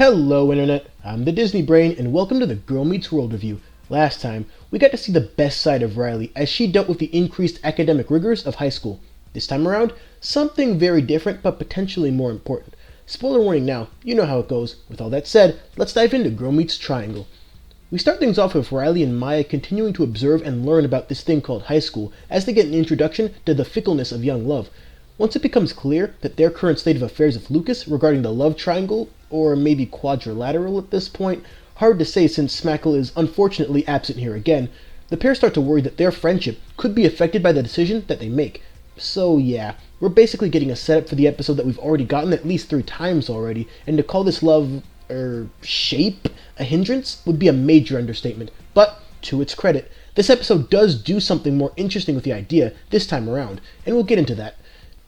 Hello Internet, I'm the Disney Brain and welcome to the Girl Meets World review. Last time, we got to see the best side of Riley as she dealt with the increased academic rigors of high school. This time around, something very different but potentially more important. Spoiler warning now, you know how it goes. With all that said, let's dive into Girl Meets Triangle. We start things off with Riley and Maya continuing to observe and learn about this thing called high school as they get an introduction to the fickleness of young love. Once it becomes clear that their current state of affairs with Lucas regarding the love triangle, or maybe quadrilateral at this point, hard to say since Smackle is unfortunately absent here again, the pair start to worry that their friendship could be affected by the decision that they make. So yeah, we're basically getting a setup for the episode that we've already gotten at least 3 times already, and to call this love, shape, a hindrance would be a major understatement. But, to its credit, this episode does do something more interesting with the idea this time around, and we'll get into that.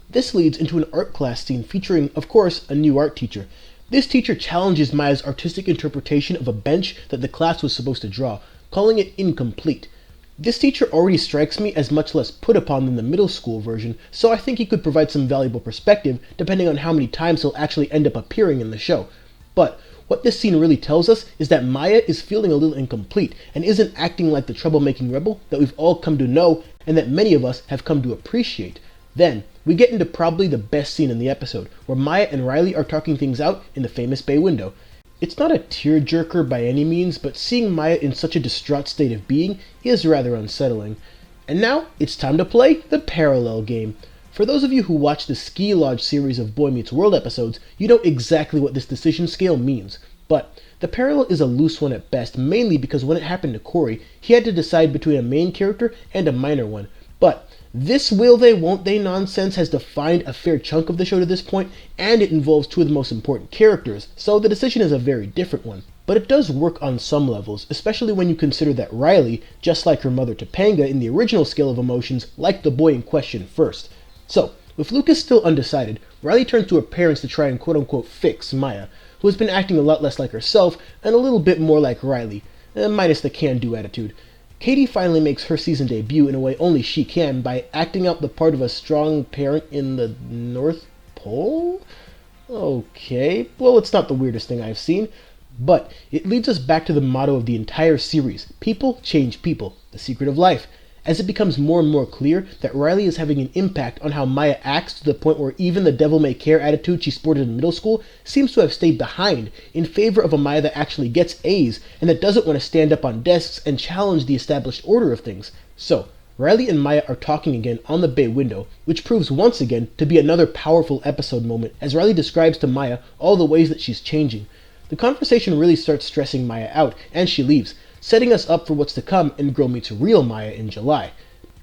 This leads into an art class scene featuring, of course, a new art teacher. This teacher challenges Maya's artistic interpretation of a bench that the class was supposed to draw, calling it incomplete. This teacher already strikes me as much less put upon than the middle school version, so I think he could provide some valuable perspective depending on how many times he'll actually end up appearing in the show. But what this scene really tells us is that Maya is feeling a little incomplete and isn't acting like the troublemaking rebel that we've all come to know and that many of us have come to appreciate. Then, we get into probably the best scene in the episode, where Maya and Riley are talking things out in the famous bay window. It's not a tearjerker by any means, but seeing Maya in such a distraught state of being is rather unsettling. And now, it's time to play the parallel game. For those of you who watch the Ski Lodge series of Boy Meets World episodes, you know exactly what this decision scale means. But the parallel is a loose one at best, mainly because when it happened to Corey, he had to decide between a main character and a minor one. But this will they won't they nonsense has defined a fair chunk of the show to this point, and it involves 2 of the most important characters, so the decision is a very different one. But it does work on some levels, especially when you consider that Riley, just like her mother Topanga in the original scale of emotions, liked the boy in question first. So, with Lucas still undecided, Riley turns to her parents to try and quote-unquote fix Maya, who has been acting a lot less like herself and a little bit more like Riley, minus the can-do attitude. Katie finally makes her season debut in a way only she can by acting out the part of a strong parent in the North Pole? Okay, well, it's not the weirdest thing I've seen, but it leads us back to the motto of the entire series: people change people, the secret of life, as it becomes more and more clear that Riley is having an impact on how Maya acts to the point where even the devil-may-care attitude she sported in middle school seems to have stayed behind in favor of a Maya that actually gets A's and that doesn't want to stand up on desks and challenge the established order of things. So, Riley and Maya are talking again on the bay window, which proves once again to be another powerful episode moment as Riley describes to Maya all the ways that she's changing. The conversation really starts stressing Maya out, and she leaves, setting us up for what's to come in Girl Meets Real Maya in July.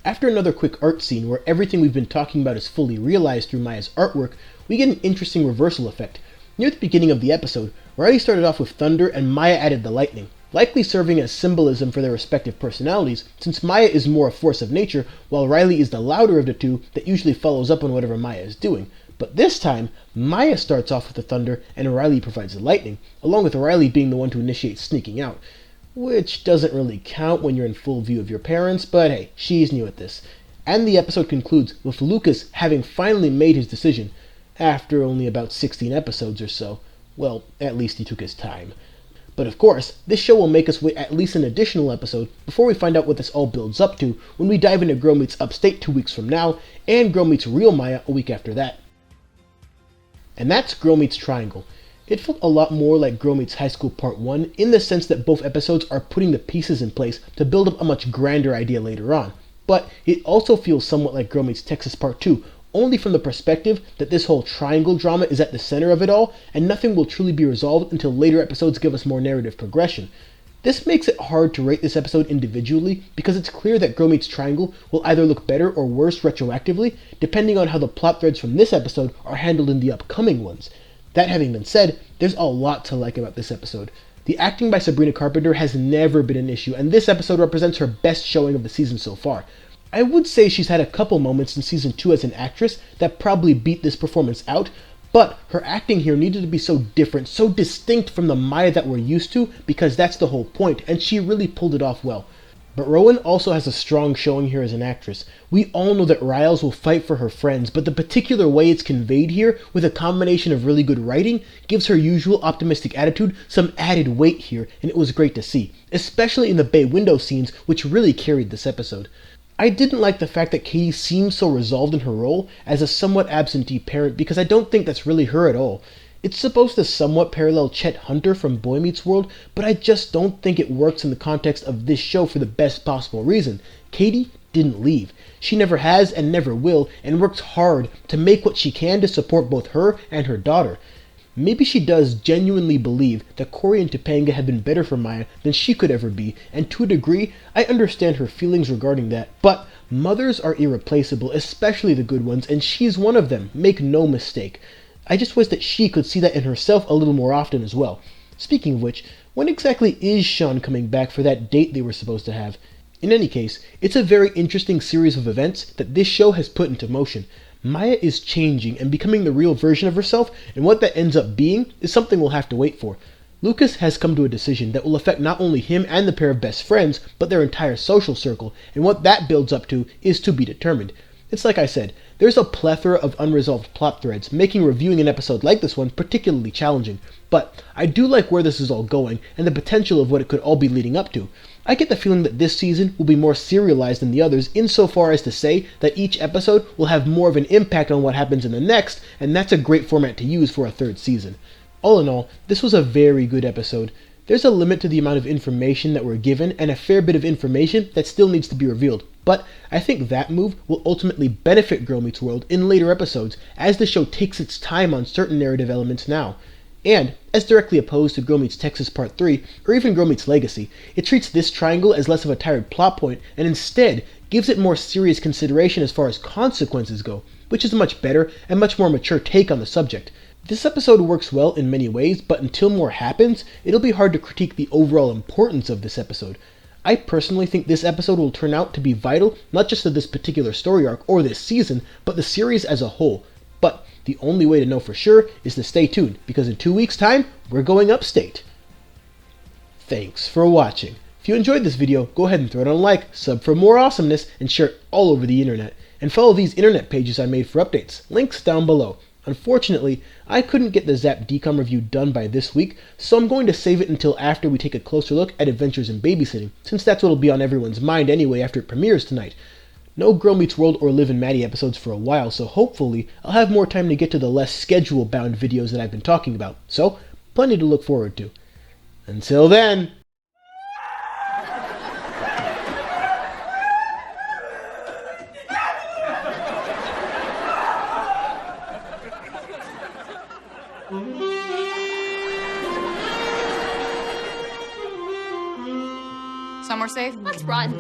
After another quick art scene where everything we've been talking about is fully realized through Maya's artwork, we get an interesting reversal effect. Near the beginning of the episode, Riley started off with thunder and Maya added the lightning, likely serving as symbolism for their respective personalities, since Maya is more a force of nature, while Riley is the louder of the two that usually follows up on whatever Maya is doing. But this time, Maya starts off with the thunder and Riley provides the lightning, along with Riley being the one to initiate sneaking out. Which doesn't really count when you're in full view of your parents, but hey, she's new at this. And the episode concludes with Lucas having finally made his decision, after only about 16 episodes or so. Well, at least he took his time. But of course, this show will make us wait at least an additional episode before we find out what this all builds up to when we dive into Girl Meets Upstate 2 weeks from now, and Girl Meets Real Maya a week after that. And that's Girl Meets Triangle. It felt a lot more like Girl Meets High School Part 1 in the sense that both episodes are putting the pieces in place to build up a much grander idea later on. But it also feels somewhat like Girl Meets Texas Part 2, only from the perspective that this whole triangle drama is at the center of it all, and nothing will truly be resolved until later episodes give us more narrative progression. This makes it hard to rate this episode individually because it's clear that Girl Meets Triangle will either look better or worse retroactively, depending on how the plot threads from this episode are handled in the upcoming ones. That having been said, there's a lot to like about this episode. The acting by Sabrina Carpenter has never been an issue, and this episode represents her best showing of the season so far. I would say she's had a couple moments in season 2 as an actress that probably beat this performance out, but her acting here needed to be so different, so distinct from the Maya that we're used to, because that's the whole point, and she really pulled it off well. But Rowan also has a strong showing here as an actress. We all know that Riles will fight for her friends, but the particular way it's conveyed here, with a combination of really good writing, gives her usual optimistic attitude some added weight here, and it was great to see, especially in the bay window scenes, which really carried this episode. I didn't like the fact that Katie seems so resolved in her role as a somewhat absentee parent, because I don't think that's really her at all. It's supposed to somewhat parallel Chet Hunter from Boy Meets World, but I just don't think it works in the context of this show for the best possible reason. Katie didn't leave. She never has and never will, and works hard to make what she can to support both her and her daughter. Maybe she does genuinely believe that Cory and Topanga have been better for Maya than she could ever be, and to a degree, I understand her feelings regarding that, but mothers are irreplaceable, especially the good ones, and she's one of them, make no mistake. I just wish that she could see that in herself a little more often as well. Speaking of which, when exactly is Sean coming back for that date they were supposed to have? In any case, it's a very interesting series of events that this show has put into motion. Maya is changing and becoming the real version of herself, and what that ends up being is something we'll have to wait for. Lucas has come to a decision that will affect not only him and the pair of best friends, but their entire social circle, and what that builds up to is to be determined. It's like I said, there's a plethora of unresolved plot threads, making reviewing an episode like this one particularly challenging, but I do like where this is all going, and the potential of what it could all be leading up to. I get the feeling that this season will be more serialized than the others, insofar as to say that each episode will have more of an impact on what happens in the next, and that's a great format to use for a third season. All in all, this was a very good episode. There's a limit to the amount of information that we're given, and a fair bit of information that still needs to be revealed. But I think that move will ultimately benefit Girl Meets World in later episodes, as the show takes its time on certain narrative elements now. And, as directly opposed to Girl Meets Texas Part 3, or even Girl Meets Legacy, it treats this triangle as less of a tired plot point, and instead gives it more serious consideration as far as consequences go, which is a much better and much more mature take on the subject. This episode works well in many ways, but until more happens, it'll be hard to critique the overall importance of this episode. I personally think this episode will turn out to be vital, not just to this particular story arc or this season, but the series as a whole. But the only way to know for sure is to stay tuned, because in 2 weeks' time, we're going upstate. Thanks for watching. If you enjoyed this video, go ahead and throw it on a like, sub for more awesomeness, and share it all over the internet. And follow these internet pages I made for updates, links down below. Unfortunately, I couldn't get the Zapped DCOM review done by this week, so I'm going to save it until after we take a closer look at Adventures in Babysitting, since that's what'll be on everyone's mind anyway after it premieres tonight. No Girl Meets World or Liv and Maddie episodes for a while, so hopefully I'll have more time to get to the less schedule-bound videos that I've been talking about, so plenty to look forward to. Until then! Somewhere safe? Let's run.